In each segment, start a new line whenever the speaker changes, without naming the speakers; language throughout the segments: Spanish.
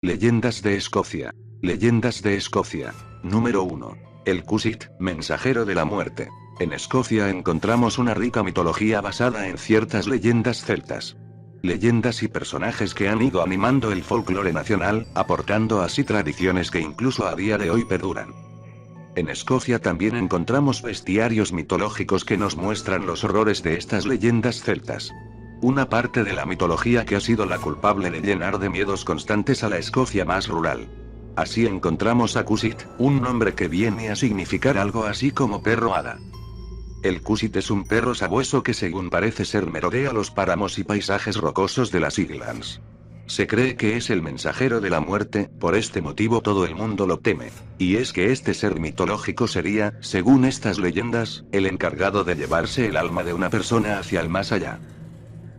Leyendas de Escocia. Leyendas de Escocia. Número 1. El Cusit, mensajero de la muerte. En Escocia encontramos una rica mitología basada en ciertas leyendas celtas. Leyendas y personajes que han ido animando el folclore nacional, aportando así tradiciones que incluso a día de hoy perduran. En Escocia también encontramos bestiarios mitológicos que nos muestran los horrores de estas leyendas celtas. Una parte de la mitología que ha sido la culpable de llenar de miedos constantes a la Escocia más rural. Así encontramos a Cusit, un nombre que viene a significar algo así como perro hada. El Cusit es un perro sabueso que según parece ser merodea los páramos y paisajes rocosos de las Highlands. Se cree que es el mensajero de la muerte, por este motivo todo el mundo lo teme. Y es que este ser mitológico sería, según estas leyendas, el encargado de llevarse el alma de una persona hacia el más allá.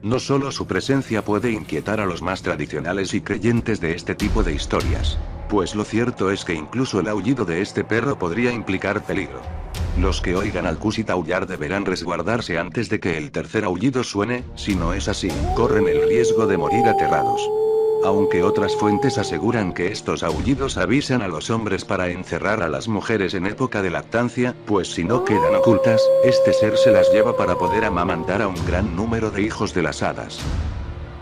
No solo su presencia puede inquietar a los más tradicionales y creyentes de este tipo de historias, pues lo cierto es que incluso el aullido de este perro podría implicar peligro. Los que oigan al Cusit aullar deberán resguardarse antes de que el tercer aullido suene, si no es así, corren el riesgo de morir aterrados. Aunque otras fuentes aseguran que estos aullidos avisan a los hombres para encerrar a las mujeres en época de lactancia, pues si no quedan ocultas, este ser se las lleva para poder amamantar a un gran número de hijos de las hadas.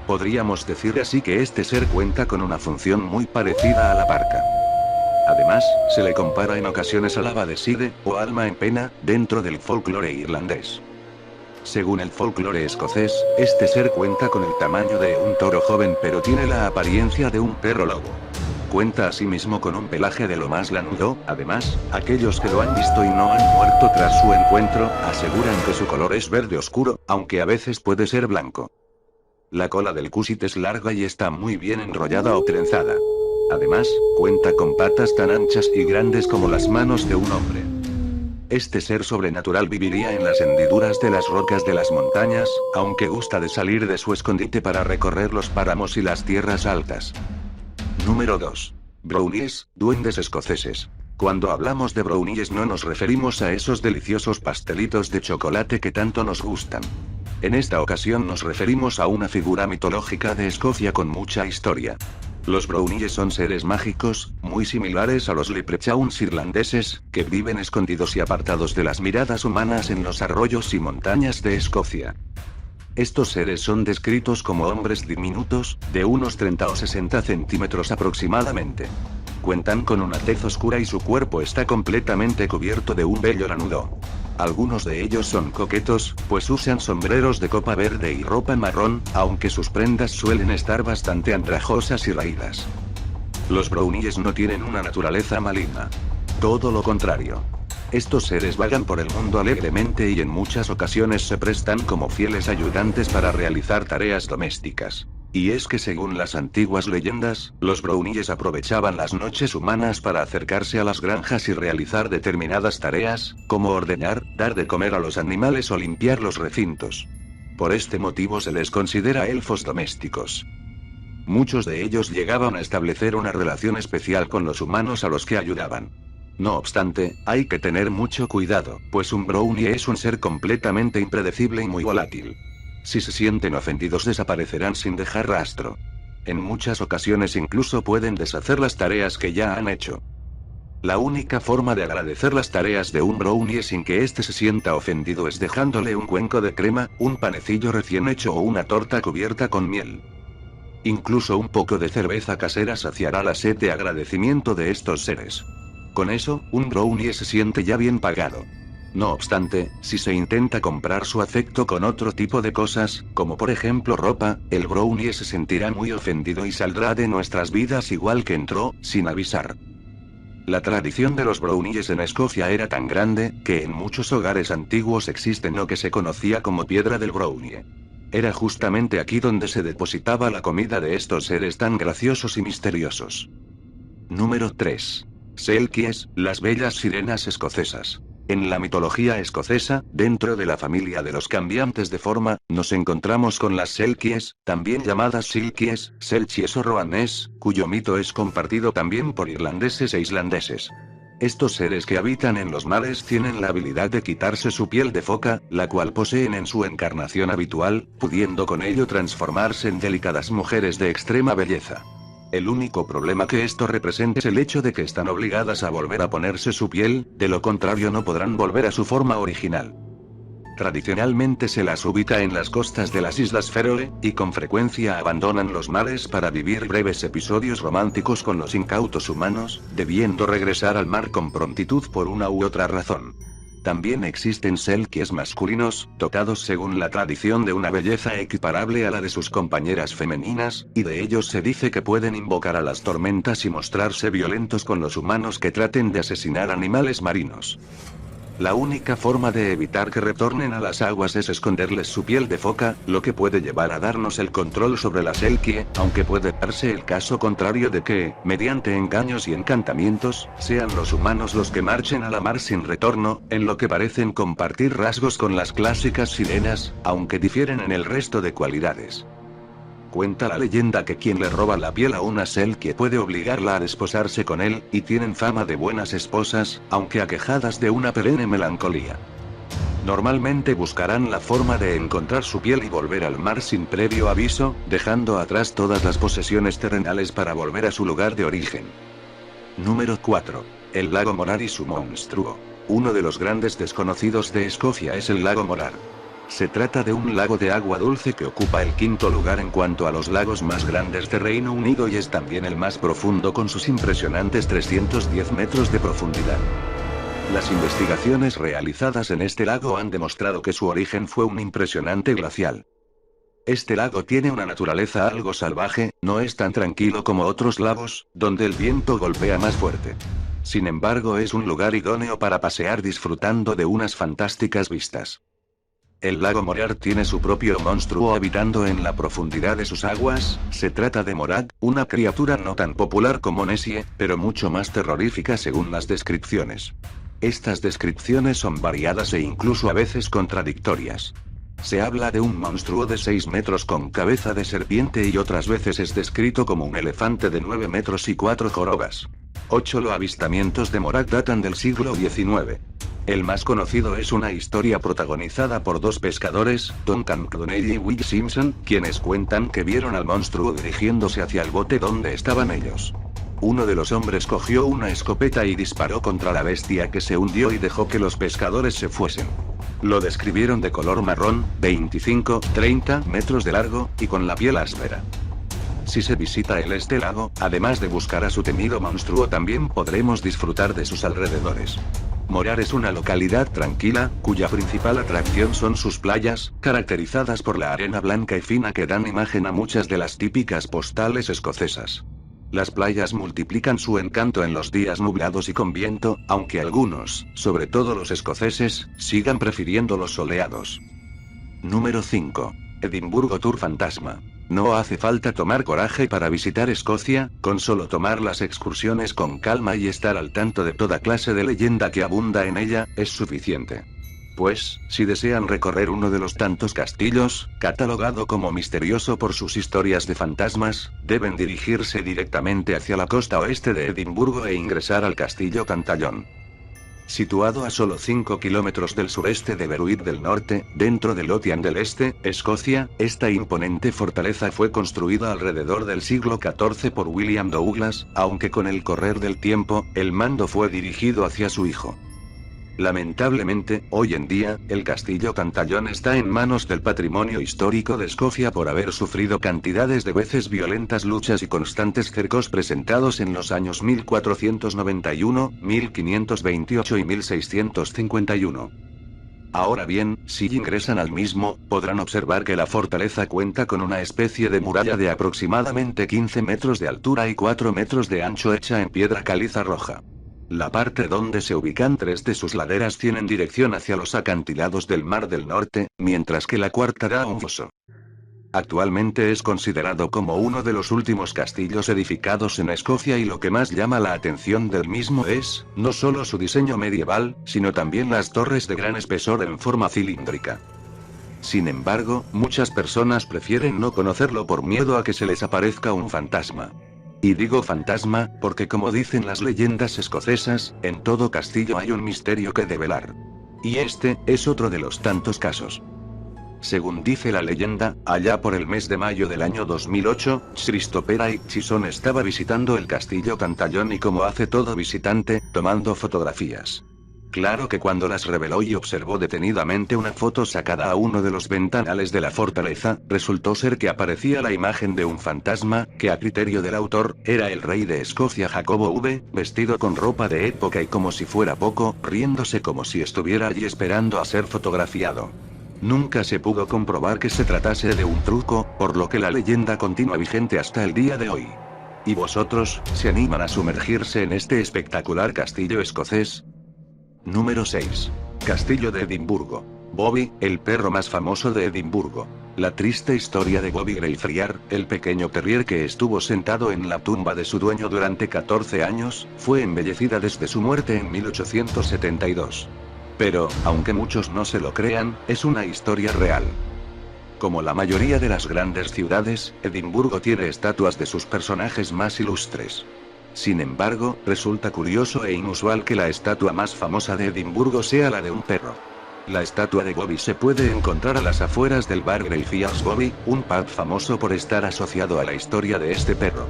Podríamos decir así que este ser cuenta con una función muy parecida a la parca. Además, se le compara en ocasiones a la Badeside, o alma en pena, dentro del folclore irlandés. Según el folclore escocés, este ser cuenta con el tamaño de un toro joven pero tiene la apariencia de un perro lobo. Cuenta asimismo con un pelaje de lo más lanudo, además, aquellos que lo han visto y no han muerto tras su encuentro, aseguran que su color es verde oscuro, aunque a veces puede ser blanco. La cola del Cusit es larga y está muy bien enrollada o trenzada. Además, cuenta con patas tan anchas y grandes como las manos de un hombre. Este ser sobrenatural viviría en las hendiduras de las rocas de las montañas, aunque gusta de salir de su escondite para recorrer los páramos y las tierras altas. Número 2. Brownies, duendes escoceses. Cuando hablamos de brownies no nos referimos a esos deliciosos pastelitos de chocolate que tanto nos gustan. En esta ocasión nos referimos a una figura mitológica de Escocia con mucha historia. Los brownies son seres mágicos, muy similares a los leprechauns irlandeses, que viven escondidos y apartados de las miradas humanas en los arroyos y montañas de Escocia. Estos seres son descritos como hombres diminutos, de unos 30 o 60 centímetros aproximadamente. Cuentan con una tez oscura y su cuerpo está completamente cubierto de un vello lanudo. Algunos de ellos son coquetos, pues usan sombreros de copa verde y ropa marrón, aunque sus prendas suelen estar bastante andrajosas y raídas. Los brownies no tienen una naturaleza maligna. Todo lo contrario. Estos seres vagan por el mundo alegremente y en muchas ocasiones se prestan como fieles ayudantes para realizar tareas domésticas. Y es que según las antiguas leyendas, los brownies aprovechaban las noches humanas para acercarse a las granjas y realizar determinadas tareas, como ordeñar, dar de comer a los animales o limpiar los recintos. Por este motivo se les considera elfos domésticos. Muchos de ellos llegaban a establecer una relación especial con los humanos a los que ayudaban. No obstante, hay que tener mucho cuidado, pues un brownie es un ser completamente impredecible y muy volátil. Si se sienten ofendidos desaparecerán sin dejar rastro. En muchas ocasiones incluso pueden deshacer las tareas que ya han hecho. La única forma de agradecer las tareas de un brownie sin que éste se sienta ofendido es dejándole un cuenco de crema, un panecillo recién hecho o una torta cubierta con miel. Incluso un poco de cerveza casera saciará la sed de agradecimiento de estos seres. Con eso, un brownie se siente ya bien pagado. No obstante, si se intenta comprar su afecto con otro tipo de cosas, como por ejemplo ropa, el brownie se sentirá muy ofendido y saldrá de nuestras vidas igual que entró, sin avisar. La tradición de los brownies en Escocia era tan grande, que en muchos hogares antiguos existe lo que se conocía como piedra del brownie. Era justamente aquí donde se depositaba la comida de estos seres tan graciosos y misteriosos. Número 3. Selkies, las bellas sirenas escocesas. En la mitología escocesa, dentro de la familia de los cambiantes de forma, nos encontramos con las Selkies, también llamadas Silkies, Selchies o Roanes, cuyo mito es compartido también por irlandeses e islandeses. Estos seres que habitan en los mares tienen la habilidad de quitarse su piel de foca, la cual poseen en su encarnación habitual, pudiendo con ello transformarse en delicadas mujeres de extrema belleza. El único problema que esto representa es el hecho de que están obligadas a volver a ponerse su piel, de lo contrario no podrán volver a su forma original. Tradicionalmente se las ubica en las costas de las Islas Féroe, y con frecuencia abandonan los mares para vivir breves episodios románticos con los incautos humanos, debiendo regresar al mar con prontitud por una u otra razón. También existen selkies masculinos, dotados según la tradición de una belleza equiparable a la de sus compañeras femeninas, y de ellos se dice que pueden invocar a las tormentas y mostrarse violentos con los humanos que traten de asesinar animales marinos. La única forma de evitar que retornen a las aguas es esconderles su piel de foca, lo que puede llevar a darnos el control sobre la selkie, aunque puede darse el caso contrario de que, mediante engaños y encantamientos, sean los humanos los que marchen a la mar sin retorno, en lo que parecen compartir rasgos con las clásicas sirenas, aunque difieren en el resto de cualidades. Cuenta la leyenda que quien le roba la piel a una selkie puede obligarla a desposarse con él, y tienen fama de buenas esposas, aunque aquejadas de una perenne melancolía. Normalmente buscarán la forma de encontrar su piel y volver al mar sin previo aviso, dejando atrás todas las posesiones terrenales para volver a su lugar de origen. Número 4. El lago Morar y su monstruo. Uno de los grandes desconocidos de Escocia es el lago Morar. Se trata de un lago de agua dulce que ocupa el quinto lugar en cuanto a los lagos más grandes de Reino Unido y es también el más profundo con sus impresionantes 310 metros de profundidad. Las investigaciones realizadas en este lago han demostrado que su origen fue un impresionante glacial. Este lago tiene una naturaleza algo salvaje, no es tan tranquilo como otros lagos, donde el viento golpea más fuerte. Sin embargo, es un lugar idóneo para pasear disfrutando de unas fantásticas vistas. El lago Morar tiene su propio monstruo habitando en la profundidad de sus aguas. Se trata de Morag, una criatura no tan popular como Nessie, pero mucho más terrorífica según las descripciones. Estas descripciones son variadas e incluso a veces contradictorias. Se habla de un monstruo de 6 metros con cabeza de serpiente y otras veces es descrito como un elefante de 9 metros y 4 jorobas. 8 Los avistamientos de Morag datan del siglo XIX. El más conocido es una historia protagonizada por dos pescadores, Duncan Cloney y Will Simpson, quienes cuentan que vieron al monstruo dirigiéndose hacia el bote donde estaban ellos. Uno de los hombres cogió una escopeta y disparó contra la bestia que se hundió y dejó que los pescadores se fuesen. Lo describieron de color marrón, 25-30 metros de largo, y con la piel áspera. Si se visita este lago, además de buscar a su temido monstruo también podremos disfrutar de sus alrededores. Morar es una localidad tranquila, cuya principal atracción son sus playas, caracterizadas por la arena blanca y fina que dan imagen a muchas de las típicas postales escocesas. Las playas multiplican su encanto en los días nublados y con viento, aunque algunos, sobre todo los escoceses, sigan prefiriendo los soleados. Número 5. Edimburgo Tour Fantasma. No hace falta tomar coraje para visitar Escocia, con solo tomar las excursiones con calma y estar al tanto de toda clase de leyenda que abunda en ella, es suficiente. Pues, si desean recorrer uno de los tantos castillos, catalogado como misterioso por sus historias de fantasmas, deben dirigirse directamente hacia la costa oeste de Edimburgo e ingresar al castillo Tantallon. Situado a solo 5 kilómetros del sureste de Berwick del Norte, dentro de Lothian del Este, Escocia, esta imponente fortaleza fue construida alrededor del siglo XIV por William Douglas, aunque con el correr del tiempo, el mando fue dirigido hacia su hijo. Lamentablemente, hoy en día, el castillo Tantallon está en manos del patrimonio histórico de Escocia por haber sufrido cantidades de veces violentas luchas y constantes cercos presentados en los años 1491, 1528 y 1651. Ahora bien, si ingresan al mismo, podrán observar que la fortaleza cuenta con una especie de muralla de aproximadamente 15 metros de altura y 4 metros de ancho hecha en piedra caliza roja. La parte donde se ubican 3 de sus laderas tienen dirección hacia los acantilados del Mar del Norte, mientras que la cuarta da a un foso. Actualmente es considerado como uno de los últimos castillos edificados en Escocia y lo que más llama la atención del mismo es, no solo su diseño medieval, sino también las torres de gran espesor en forma cilíndrica. Sin embargo, muchas personas prefieren no conocerlo por miedo a que se les aparezca un fantasma. Y digo fantasma, porque como dicen las leyendas escocesas, en todo castillo hay un misterio que develar. Y este, es otro de los tantos casos. Según dice la leyenda, allá por el mes de mayo del año 2008, Christopher Hitchison estaba visitando el castillo Cantallón y, como hace todo visitante, tomando fotografías. Claro que cuando las reveló y observó detenidamente una foto sacada a uno de los ventanales de la fortaleza, resultó ser que aparecía la imagen de un fantasma, que a criterio del autor, era el rey de Escocia Jacobo V, vestido con ropa de época y, como si fuera poco, riéndose como si estuviera allí esperando a ser fotografiado. Nunca se pudo comprobar que se tratase de un truco, por lo que la leyenda continúa vigente hasta el día de hoy. ¿Y vosotros, se animan a sumergirse en este espectacular castillo escocés? Número 6. Castillo de Edimburgo. Bobby, el perro más famoso de Edimburgo. La triste historia de Bobby Greyfriars, el pequeño terrier que estuvo sentado en la tumba de su dueño durante 14 años, fue embellecida desde su muerte en 1872. Pero, aunque muchos no se lo crean, es una historia real. Como la mayoría de las grandes ciudades, Edimburgo tiene estatuas de sus personajes más ilustres. Sin embargo, resulta curioso e inusual que la estatua más famosa de Edimburgo sea la de un perro. La estatua de Bobby se puede encontrar a las afueras del bar Greyfriars Bobby, un pub famoso por estar asociado a la historia de este perro.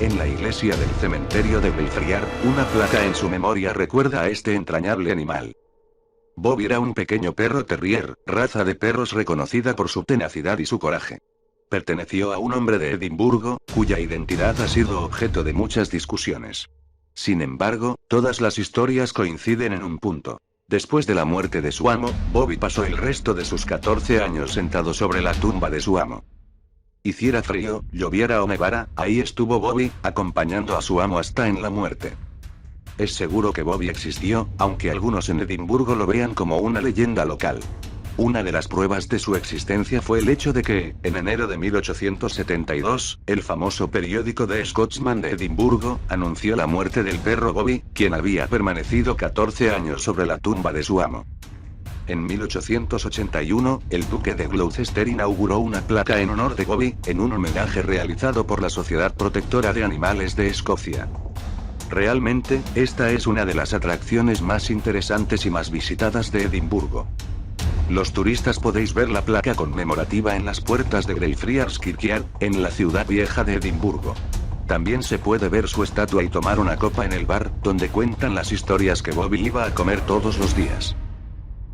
En la iglesia del cementerio de Greyfriars, una placa en su memoria recuerda a este entrañable animal. Bobby era un pequeño perro terrier, raza de perros reconocida por su tenacidad y su coraje. Perteneció a un hombre de Edimburgo, cuya identidad ha sido objeto de muchas discusiones. Sin embargo, todas las historias coinciden en un punto. Después de la muerte de su amo, Bobby pasó el resto de sus 14 años sentado sobre la tumba de su amo. Hiciera frío, lloviera o nevara, ahí estuvo Bobby, acompañando a su amo hasta en la muerte. Es seguro que Bobby existió, aunque algunos en Edimburgo lo vean como una leyenda local. Una de las pruebas de su existencia fue el hecho de que, en enero de 1872, el famoso periódico The Scotsman de Edimburgo, anunció la muerte del perro Bobby, quien había permanecido 14 años sobre la tumba de su amo. En 1881, el duque de Gloucester inauguró una placa en honor de Bobby, en un homenaje realizado por la Sociedad Protectora de Animales de Escocia. Realmente, esta es una de las atracciones más interesantes y más visitadas de Edimburgo. Los turistas podéis ver la placa conmemorativa en las puertas de Greyfriars Kirkyard, en la ciudad vieja de Edimburgo. También se puede ver su estatua y tomar una copa en el bar, donde cuentan las historias que Bobby iba a comer todos los días.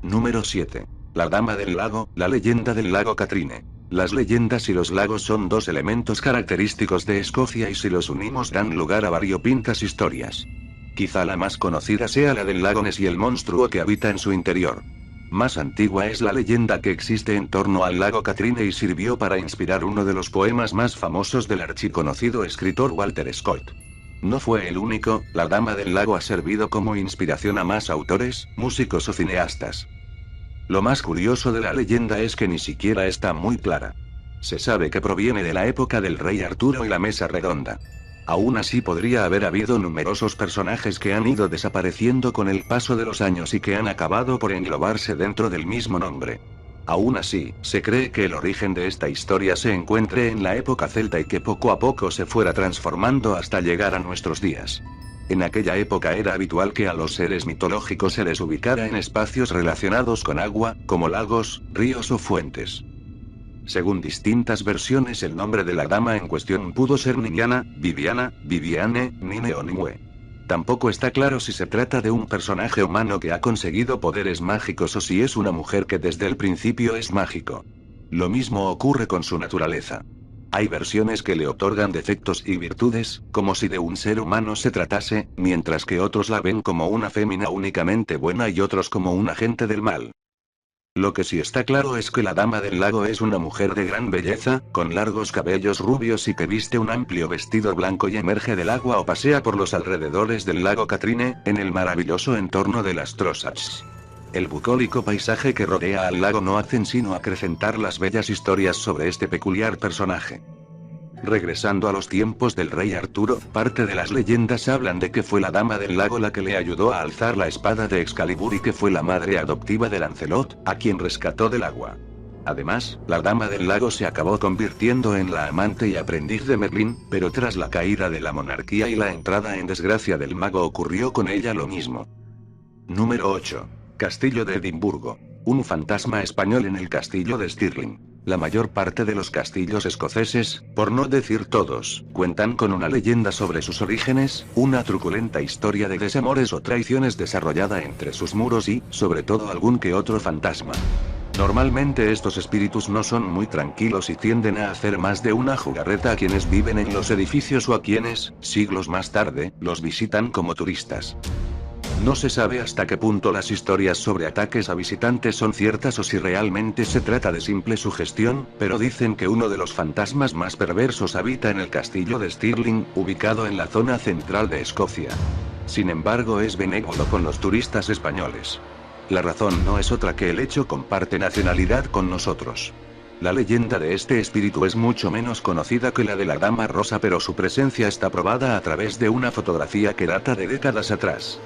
Número 7. La Dama del Lago, la leyenda del lago Katrine. Las leyendas y los lagos son dos elementos característicos de Escocia y si los unimos dan lugar a variopintas historias. Quizá la más conocida sea la del lago Ness y el monstruo que habita en su interior. Más antigua es la leyenda que existe en torno al lago Katrine y sirvió para inspirar uno de los poemas más famosos del archiconocido escritor Walter Scott. No fue el único, la Dama del Lago ha servido como inspiración a más autores, músicos o cineastas. Lo más curioso de la leyenda es que ni siquiera está muy clara. Se sabe que proviene de la época del rey Arturo y la mesa redonda. Aún así podría haber habido numerosos personajes que han ido desapareciendo con el paso de los años y que han acabado por englobarse dentro del mismo nombre. Aún así, se cree que el origen de esta historia se encuentre en la época celta y que poco a poco se fuera transformando hasta llegar a nuestros días. En aquella época era habitual que a los seres mitológicos se les ubicara en espacios relacionados con agua, como lagos, ríos o fuentes. Según distintas versiones, el nombre de la dama en cuestión pudo ser Niñana, Viviana, Viviane, Nine o Nimue. Tampoco está claro si se trata de un personaje humano que ha conseguido poderes mágicos o si es una mujer que desde el principio es mágico. Lo mismo ocurre con su naturaleza. Hay versiones que le otorgan defectos y virtudes, como si de un ser humano se tratase, mientras que otros la ven como una fémina únicamente buena y otros como un agente del mal. Lo que sí está claro es que la Dama del Lago es una mujer de gran belleza, con largos cabellos rubios y que viste un amplio vestido blanco y emerge del agua o pasea por los alrededores del lago Katrine, en el maravilloso entorno de las Trossachs. El bucólico paisaje que rodea al lago no hacen sino acrecentar las bellas historias sobre este peculiar personaje. Regresando a los tiempos del rey Arturo, parte de las leyendas hablan de que fue la Dama del Lago la que le ayudó a alzar la espada de Excalibur y que fue la madre adoptiva de Lancelot, a quien rescató del agua. Además, la Dama del Lago se acabó convirtiendo en la amante y aprendiz de Merlín, pero tras la caída de la monarquía y la entrada en desgracia del mago ocurrió con ella lo mismo. Número 8. Castillo de Edimburgo. Un fantasma español en el castillo de Stirling. La mayor parte de los castillos escoceses, por no decir todos, cuentan con una leyenda sobre sus orígenes, una truculenta historia de desamores o traiciones desarrollada entre sus muros y, sobre todo, algún que otro fantasma. Normalmente estos espíritus no son muy tranquilos y tienden a hacer más de una jugarreta a quienes viven en los edificios o a quienes, siglos más tarde, los visitan como turistas. No se sabe hasta qué punto las historias sobre ataques a visitantes son ciertas o si realmente se trata de simple sugestión, pero dicen que uno de los fantasmas más perversos habita en el castillo de Stirling, ubicado en la zona central de Escocia. Sin embargo, es benévolo con los turistas españoles. La razón no es otra que el hecho comparte nacionalidad con nosotros. La leyenda de este espíritu es mucho menos conocida que la de la Dama Rosa, pero su presencia está probada a través de una fotografía que data de décadas atrás.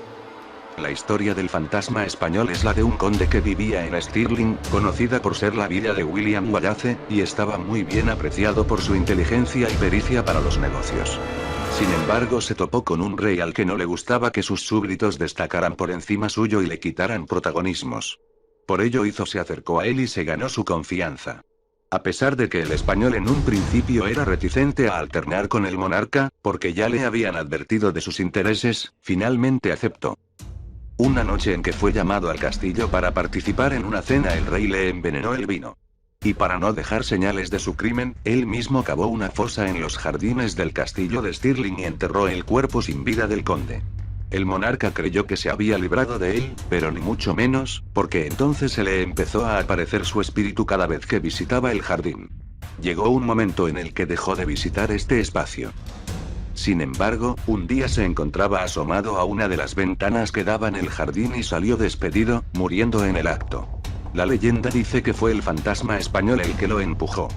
La historia del fantasma español es la de un conde que vivía en Stirling, conocida por ser la villa de William Wallace, y estaba muy bien apreciado por su inteligencia y pericia para los negocios. Sin embargo, se topó con un rey al que no le gustaba que sus súbditos destacaran por encima suyo y le quitaran protagonismos. Por ello se acercó a él y se ganó su confianza. A pesar de que el español en un principio era reticente a alternar con el monarca, porque ya le habían advertido de sus intereses, finalmente aceptó. Una noche en que fue llamado al castillo para participar en una cena, el rey le envenenó el vino. Y para no dejar señales de su crimen, él mismo cavó una fosa en los jardines del castillo de Stirling y enterró el cuerpo sin vida del conde. El monarca creyó que se había librado de él, pero ni mucho menos, porque entonces se le empezó a aparecer su espíritu cada vez que visitaba el jardín. Llegó un momento en el que dejó de visitar este espacio. Sin embargo, un día se encontraba asomado a una de las ventanas que daban el jardín y salió despedido, muriendo en el acto. La leyenda dice que fue el fantasma español el que lo empujó.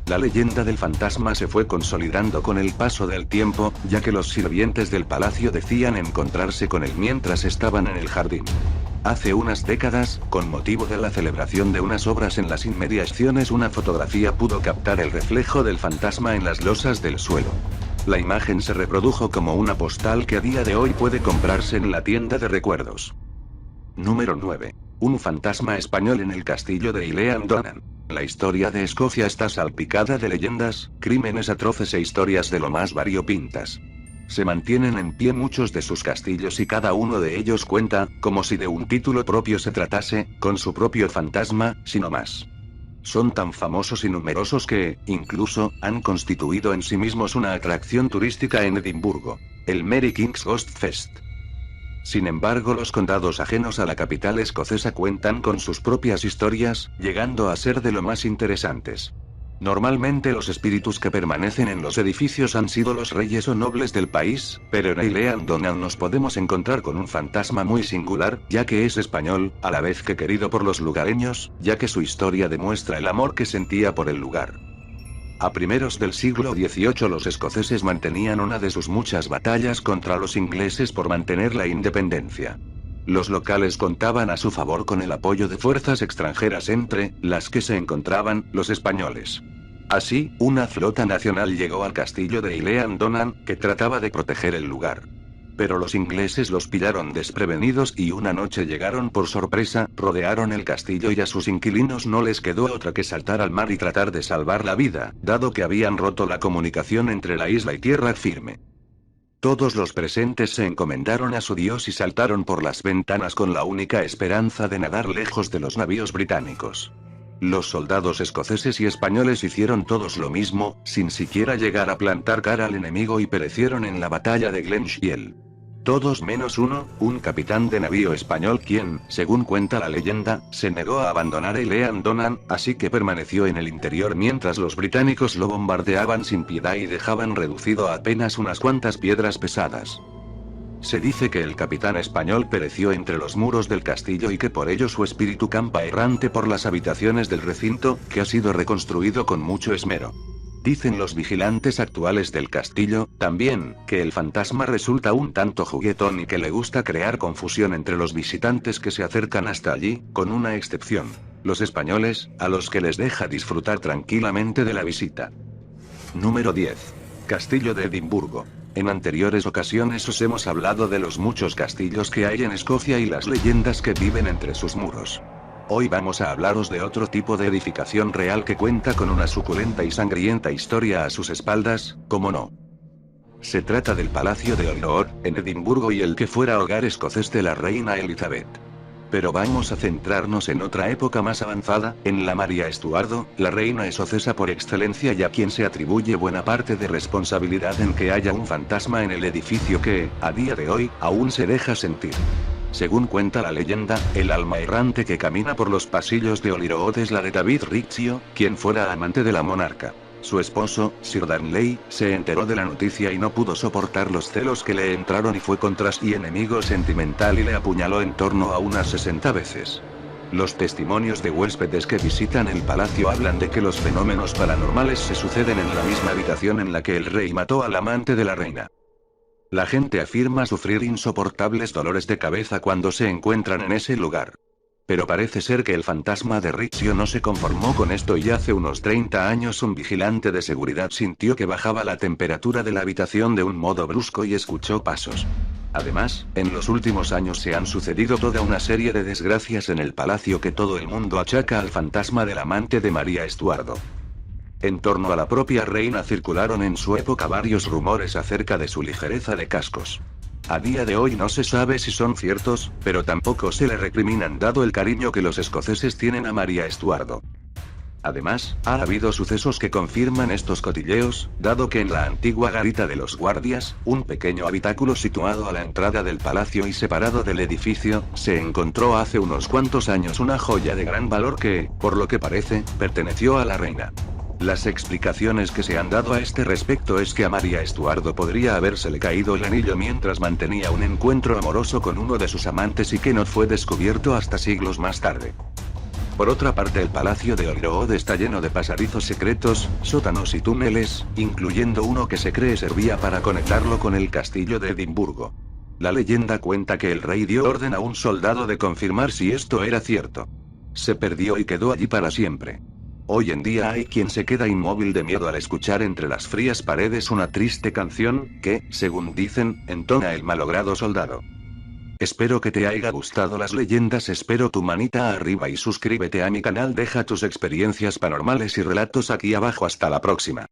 La leyenda del fantasma se fue consolidando con el paso del tiempo, ya que los sirvientes del palacio decían encontrarse con él mientras estaban en el jardín. Hace unas décadas, con motivo de la celebración de unas obras en las inmediaciones, una fotografía pudo captar el reflejo del fantasma en las losas del suelo. La imagen se reprodujo como una postal que a día de hoy puede comprarse en la tienda de recuerdos. Número 9. Un fantasma español en el castillo de Ileandonnan. La historia de Escocia está salpicada de leyendas, crímenes atroces e historias de lo más variopintas. Se mantienen en pie muchos de sus castillos y cada uno de ellos cuenta, como si de un título propio se tratase, con su propio fantasma, sino más. Son tan famosos y numerosos que, incluso, han constituido en sí mismos una atracción turística en Edimburgo, el Merry King's Ghost Fest. Sin embargo, los condados ajenos a la capital escocesa cuentan con sus propias historias, llegando a ser de lo más interesantes. Normalmente los espíritus que permanecen en los edificios han sido los reyes o nobles del país, pero en Ileandonnan nos podemos encontrar con un fantasma muy singular, ya que es español, a la vez que querido por los lugareños, ya que su historia demuestra el amor que sentía por el lugar. A primeros del siglo XVIII los escoceses mantenían una de sus muchas batallas contra los ingleses por mantener la independencia. Los locales contaban a su favor con el apoyo de fuerzas extranjeras entre las que se encontraban los españoles. Así, una flota nacional llegó al castillo de Ileandonnan, que trataba de proteger el lugar. Pero los ingleses los pillaron desprevenidos y una noche llegaron por sorpresa, rodearon el castillo y a sus inquilinos no les quedó otra que saltar al mar y tratar de salvar la vida, dado que habían roto la comunicación entre la isla y tierra firme. Todos los presentes se encomendaron a su Dios y saltaron por las ventanas con la única esperanza de nadar lejos de los navíos británicos. Los soldados escoceses y españoles hicieron todos lo mismo, sin siquiera llegar a plantar cara al enemigo, y perecieron en la batalla de Glenshiel. Todos menos uno, un capitán de navío español quien, según cuenta la leyenda, se negó a abandonar Ileandonnan, así que permaneció en el interior mientras los británicos lo bombardeaban sin piedad y dejaban reducido a apenas unas cuantas piedras pesadas. Se dice que el capitán español pereció entre los muros del castillo y que por ello su espíritu campa errante por las habitaciones del recinto, que ha sido reconstruido con mucho esmero. Dicen los vigilantes actuales del castillo, también, que el fantasma resulta un tanto juguetón y que le gusta crear confusión entre los visitantes que se acercan hasta allí, con una excepción: los españoles, a los que les deja disfrutar tranquilamente de la visita. Número 10. Castillo de Edimburgo. En anteriores ocasiones os hemos hablado de los muchos castillos que hay en Escocia y las leyendas que viven entre sus muros. Hoy vamos a hablaros de otro tipo de edificación real que cuenta con una suculenta y sangrienta historia a sus espaldas, ¿cómo no? Se trata del Palacio de Holyrood, en Edimburgo y el que fuera hogar escocés de la reina Elizabeth. Pero vamos a centrarnos en otra época más avanzada, en la María Estuardo, la reina escocesa por excelencia y a quien se atribuye buena parte de responsabilidad en que haya un fantasma en el edificio que, a día de hoy, aún se deja sentir. Según cuenta la leyenda, el alma errante que camina por los pasillos de Holyrood es la de David Riccio, quien fuera amante de la monarca. Su esposo, Sir Darnley, se enteró de la noticia y no pudo soportar los celos que le entraron y fue contra sí enemigo sentimental y le apuñaló en torno a unas 60 veces. Los testimonios de huéspedes que visitan el palacio hablan de que los fenómenos paranormales se suceden en la misma habitación en la que el rey mató al amante de la reina. La gente afirma sufrir insoportables dolores de cabeza cuando se encuentran en ese lugar. Pero parece ser que el fantasma de Riccio no se conformó con esto y hace unos 30 años un vigilante de seguridad sintió que bajaba la temperatura de la habitación de un modo brusco y escuchó pasos. Además, en los últimos años se han sucedido toda una serie de desgracias en el palacio que todo el mundo achaca al fantasma del amante de María Estuardo. En torno a la propia reina circularon en su época varios rumores acerca de su ligereza de cascos. A día de hoy no se sabe si son ciertos, pero tampoco se le recriminan dado el cariño que los escoceses tienen a María Estuardo. Además, ha habido sucesos que confirman estos cotilleos, dado que en la antigua garita de los guardias, un pequeño habitáculo situado a la entrada del palacio y separado del edificio, se encontró hace unos cuantos años una joya de gran valor que, por lo que parece, perteneció a la reina. Las explicaciones que se han dado a este respecto es que a María Estuardo podría habérsele caído el anillo mientras mantenía un encuentro amoroso con uno de sus amantes y que no fue descubierto hasta siglos más tarde. Por otra parte, el Palacio de Holyrood está lleno de pasadizos secretos, sótanos y túneles, incluyendo uno que se cree servía para conectarlo con el castillo de Edimburgo. La leyenda cuenta que el rey dio orden a un soldado de confirmar si esto era cierto. Se perdió y quedó allí para siempre. Hoy en día hay quien se queda inmóvil de miedo al escuchar entre las frías paredes una triste canción, que, según dicen, entona el malogrado soldado. Espero que te haya gustado las leyendas, espero tu manita arriba y suscríbete a mi canal, deja tus experiencias paranormales y relatos aquí abajo, hasta la próxima.